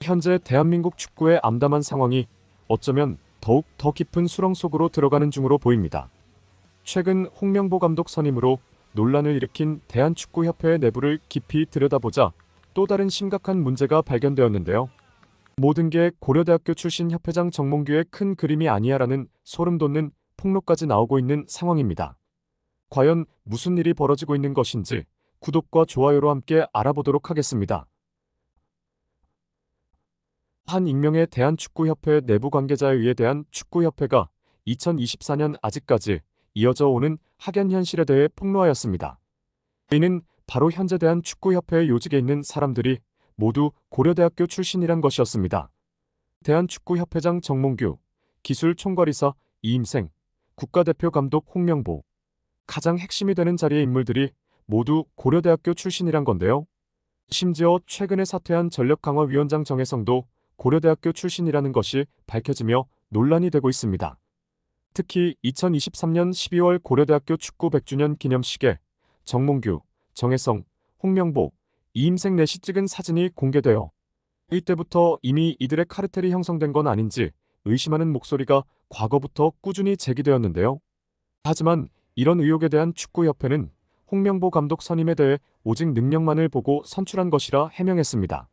현재 대한민국 축구의 암담한 상황이 어쩌면 더욱 더 깊은 수렁 속으로 들어가는 중으로 보입니다. 최근 홍명보 감독 선임으로 논란을 일으킨 대한축구협회의 내부를 깊이 들여다보자 또 다른 심각한 문제가 발견되었는데요. 모든 게 고려대학교 출신 협회장 정몽규의 큰 그림이 아니야라는 소름 돋는 폭로까지 나오고 있는 상황입니다. 과연 무슨 일이 벌어지고 있는 것인지 구독과 좋아요로 함께 알아보도록 하겠습니다. 한 익명의 대한축구협회 내부 관계자에 의해 대한축구협회가 2024년 아직까지 이어져 오는 학연 현실에 대해 폭로하였습니다. 이는 바로 현재 대한축구협회의 요직에 있는 사람들이 모두 고려대학교 출신이란 것이었습니다. 대한축구협회장 정몽규, 기술총괄이사 이임생, 국가대표 감독 홍명보, 가장 핵심이 되는 자리의 인물들이 모두 고려대학교 출신이란 건데요. 심지어 최근에 사퇴한 전력강화위원장 정혜성도 고려대학교 출신이라는 것이 밝혀지며 논란이 되고 있습니다. 특히 2023년 12월 고려대학교 축구 100주년 기념식에 정몽규, 정혜성, 홍명보, 이임생 넷이 찍은 사진이 공개되어 이때부터 이미 이들의 카르텔이 형성된 건 아닌지 의심하는 목소리가 과거부터 꾸준히 제기되었는데요. 하지만 이런 의혹에 대한 축구협회는 홍명보 감독 선임에 대해 오직 능력만을 보고 선출한 것이라 해명했습니다.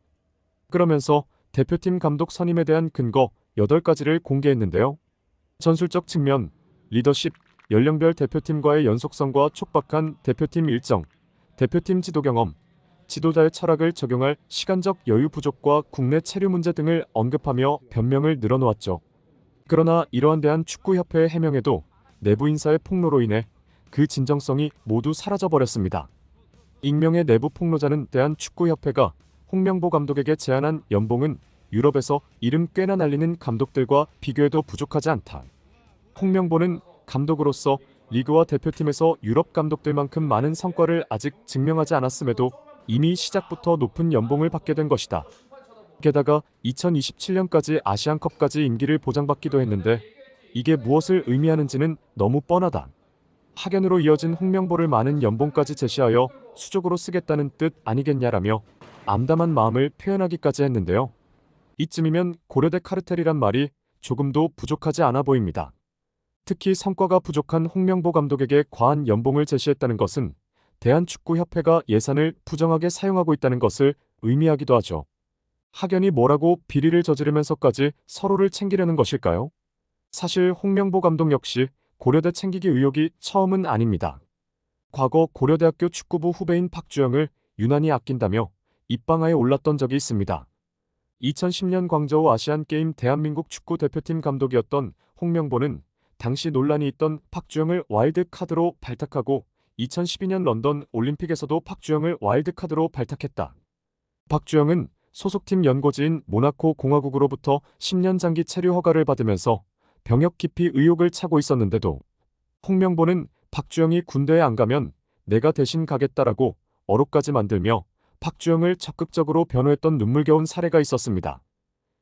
그러면서 대표팀 감독 선임에 대한 근거 8가지를 공개했는데요. 전술적 측면, 리더십, 연령별 대표팀과의 연속성과 촉박한 대표팀 일정, 대표팀 지도 경험, 지도자의 철학을 적용할 시간적 여유 부족과 국내 체류 문제 등을 언급하며 변명을 늘어놓았죠. 그러나 이러한 대한축구협회의 해명에도 내부 인사의 폭로로 인해 그 진정성이 모두 사라져버렸습니다. 익명의 내부 폭로자는 대한축구협회가 홍명보 감독에게 제안한 연봉은 유럽에서 이름 꽤나 날리는 감독들과 비교해도 부족하지 않다. 홍명보는 감독으로서 리그와 대표팀에서 유럽 감독들만큼 많은 성과를 아직 증명하지 않았음에도 이미 시작부터 높은 연봉을 받게 된 것이다. 게다가 2027년까지 아시안컵까지 임기를 보장받기도 했는데 이게 무엇을 의미하는지는 너무 뻔하다. 학연으로 이어진 홍명보를 많은 연봉까지 제시하여 수적으로 쓰겠다는 뜻 아니겠냐라며 암담한 마음을 표현하기까지 했는데요. 이쯤이면 고려대 카르텔이란 말이 조금도 부족하지 않아 보입니다. 특히 성과가 부족한 홍명보 감독에게 과한 연봉을 제시했다는 것은 대한축구협회가 예산을 부정하게 사용하고 있다는 것을 의미하기도 하죠. 학연이 뭐라고 비리를 저지르면서까지 서로를 챙기려는 것일까요? 사실 홍명보 감독 역시 고려대 챙기기 의혹이 처음은 아닙니다. 과거 고려대학교 축구부 후배인 박주영을 유난히 아낀다며 입방아에 올랐던 적이 있습니다. 2010년 광저우 아시안게임 대한민국 축구 대표팀 감독이었던 홍명보는 당시 논란이 있던 박주영을 와일드카드로 발탁하고 2012년 런던 올림픽에서도 박주영을 와일드카드로 발탁했다. 박주영은 소속팀 연고지인 모나코 공화국으로부터 10년 장기 체류 허가를 받으면서 병역 기피 의혹을 차고 있었는데도 홍명보는 박주영이 군대에 안 가면 내가 대신 가겠다라고 어록까지 만들며 박주영을 적극적으로 변호했던 눈물겨운 사례가 있었습니다.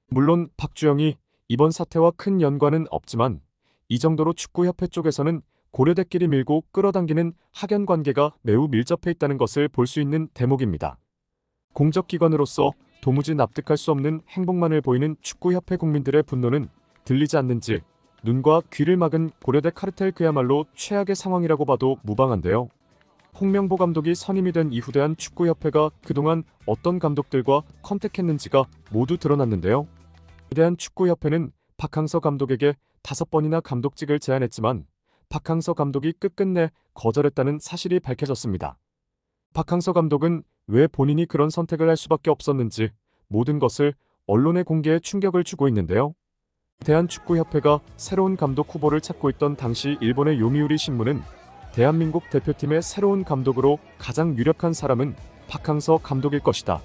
물론 박주영이 이번 사태와 큰 연관은 없지만 이 정도로 축구협회 쪽에서는 고려대끼리 밀고 끌어당기는 학연 관계가 매우 밀접해 있다는 것을 볼 수 있는 대목입니다. 공적기관으로서 도무지 납득할 수 없는 행복만을 보이는 축구협회 국민들의 분노는 들리지 않는지 눈과 귀를 막은 고려대 카르텔 그야말로 최악의 상황이라고 봐도 무방한데요. 홍명보 감독이 선임이 된 이후 대한축구협회가 그동안 어떤 감독들과 컨택했는지가 모두 드러났는데요. 대한축구협회는 박항서 감독에게 5번이나 감독직을 제안했지만 박항서 감독이 끝끝내 거절했다는 사실이 밝혀졌습니다. 박항서 감독은 왜 본인이 그런 선택을 할 수밖에 없었는지 모든 것을 언론의 공개에 충격을 주고 있는데요. 대한축구협회가 새로운 감독 후보를 찾고 있던 당시 일본의 요미우리 신문은 대한민국 대표팀의 새로운 감독으로 가장 유력한 사람은 박항서 감독일 것이다.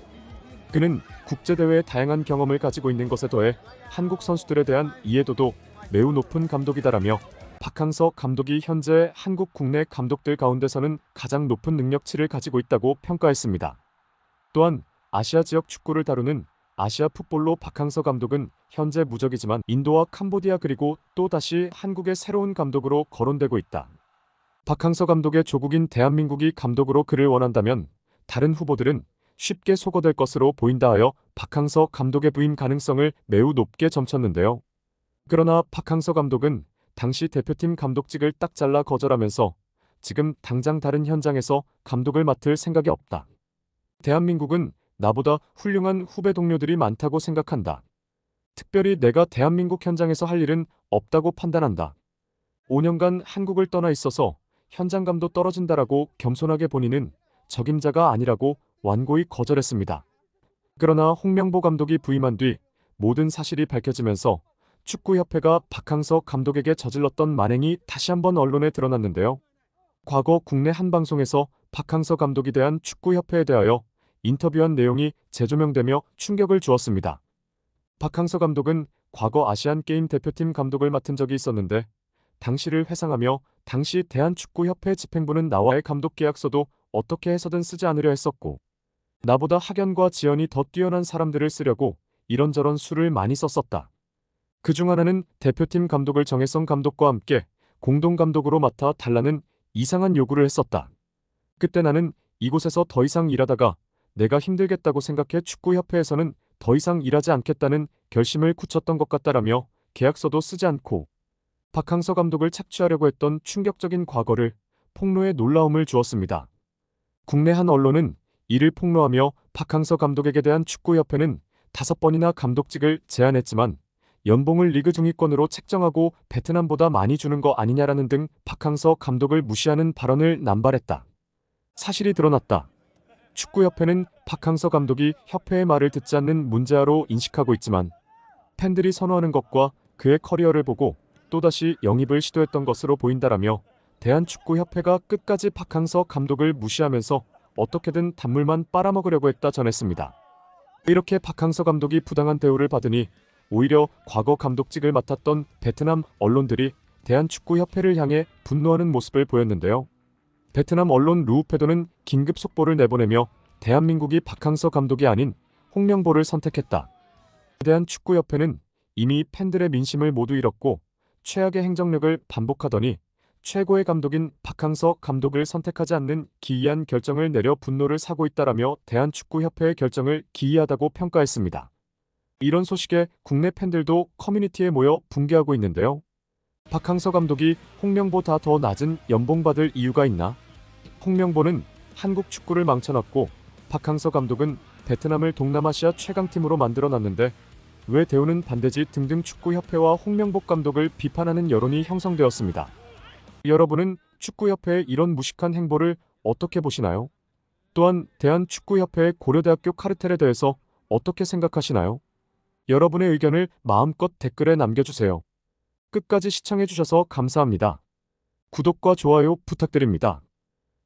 그는 국제대회의 다양한 경험을 가지고 있는 것에 더해 한국 선수들에 대한 이해도도 매우 높은 감독이다라며 박항서 감독이 현재 한국 국내 감독들 가운데서는 가장 높은 능력치를 가지고 있다고 평가했습니다. 또한 아시아 지역 축구를 다루는 아시아 풋볼로 박항서 감독은 현재 무적이지만 인도와 캄보디아 그리고 또다시 한국의 새로운 감독으로 거론되고 있다. 박항서 감독의 조국인 대한민국이 감독으로 그를 원한다면 다른 후보들은 쉽게 소거될 것으로 보인다 하여 박항서 감독의 부임 가능성을 매우 높게 점쳤는데요. 그러나 박항서 감독은 당시 대표팀 감독직을 딱 잘라 거절하면서 지금 당장 다른 현장에서 감독을 맡을 생각이 없다. 대한민국은 나보다 훌륭한 후배 동료들이 많다고 생각한다. 특별히 내가 대한민국 현장에서 할 일은 없다고 판단한다. 5년간 한국을 떠나 있어서 현장감도 떨어진다라고 겸손하게 본인은 적임자가 아니라고 완고히 거절했습니다. 그러나 홍명보 감독이 부임한 뒤 모든 사실이 밝혀지면서 축구협회가 박항서 감독에게 저질렀던 만행이 다시 한번 언론에 드러났는데요. 과거 국내 한 방송에서 박항서 감독에 대한 축구협회에 대하여 인터뷰한 내용이 재조명되며 충격을 주었습니다. 박항서 감독은 과거 아시안게임 대표팀 감독을 맡은 적이 있었는데 당시를 회상하며 당시 대한축구협회 집행부는 나와의 감독 계약서도 어떻게 해서든 쓰지 않으려 했었고 나보다 학연과 지연이 더 뛰어난 사람들을 쓰려고 이런저런 수를 많이 썼었다. 그중 하나는 대표팀 감독을 정혜성 감독과 함께 공동감독으로 맡아 달라는 이상한 요구를 했었다. 그때 나는 이곳에서 더 이상 일하다가 내가 힘들겠다고 생각해 축구협회에서는 더 이상 일하지 않겠다는 결심을 굳혔던 것 같다라며 계약서도 쓰지 않고 박항서 감독을 착취하려고 했던 충격적인 과거를 폭로해 놀라움을 주었습니다. 국내 한 언론은 이를 폭로하며 박항서 감독에게 대한 축구협회는 5번이나 감독직을 제안했지만 연봉을 리그 중위권으로 책정하고 베트남보다 많이 주는 거 아니냐라는 등 박항서 감독을 무시하는 발언을 남발했다. 사실이 드러났다. 축구협회는 박항서 감독이 협회의 말을 듣지 않는 문제아로 인식하고 있지만 팬들이 선호하는 것과 그의 커리어를 보고 또다시 영입을 시도했던 것으로 보인다라며 대한축구협회가 끝까지 박항서 감독을 무시하면서 어떻게든 단물만 빨아먹으려고 했다 전했습니다. 이렇게 박항서 감독이 부당한 대우를 받으니 오히려 과거 감독직을 맡았던 베트남 언론들이 대한축구협회를 향해 분노하는 모습을 보였는데요. 베트남 언론 루우페도는 긴급 속보를 내보내며 대한민국이 박항서 감독이 아닌 홍명보를 선택했다. 대한축구협회는 이미 팬들의 민심을 모두 잃었고 최악의 행정력을 반복하더니 최고의 감독인 박항서 감독을 선택하지 않는 기이한 결정을 내려 분노를 사고 있다라며 대한축구협회의 결정을 기이하다고 평가했습니다. 이런 소식에 국내 팬들도 커뮤니티에 모여 붕괴하고 있는데요. 박항서 감독이 홍명보다 더 낮은 연봉 받을 이유가 있나? 홍명보는 한국 축구를 망쳐놨고 박항서 감독은 베트남을 동남아시아 최강팀으로 만들어놨는데 왜 대우는 반대지 등등 축구협회와 홍명보 감독을 비판하는 여론이 형성되었습니다. 여러분은 축구협회의 이런 무식한 행보를 어떻게 보시나요? 또한 대한축구협회의 고려대학교 카르텔에 대해서 어떻게 생각하시나요? 여러분의 의견을 마음껏 댓글에 남겨주세요. 끝까지 시청해주셔서 감사합니다. 구독과 좋아요 부탁드립니다.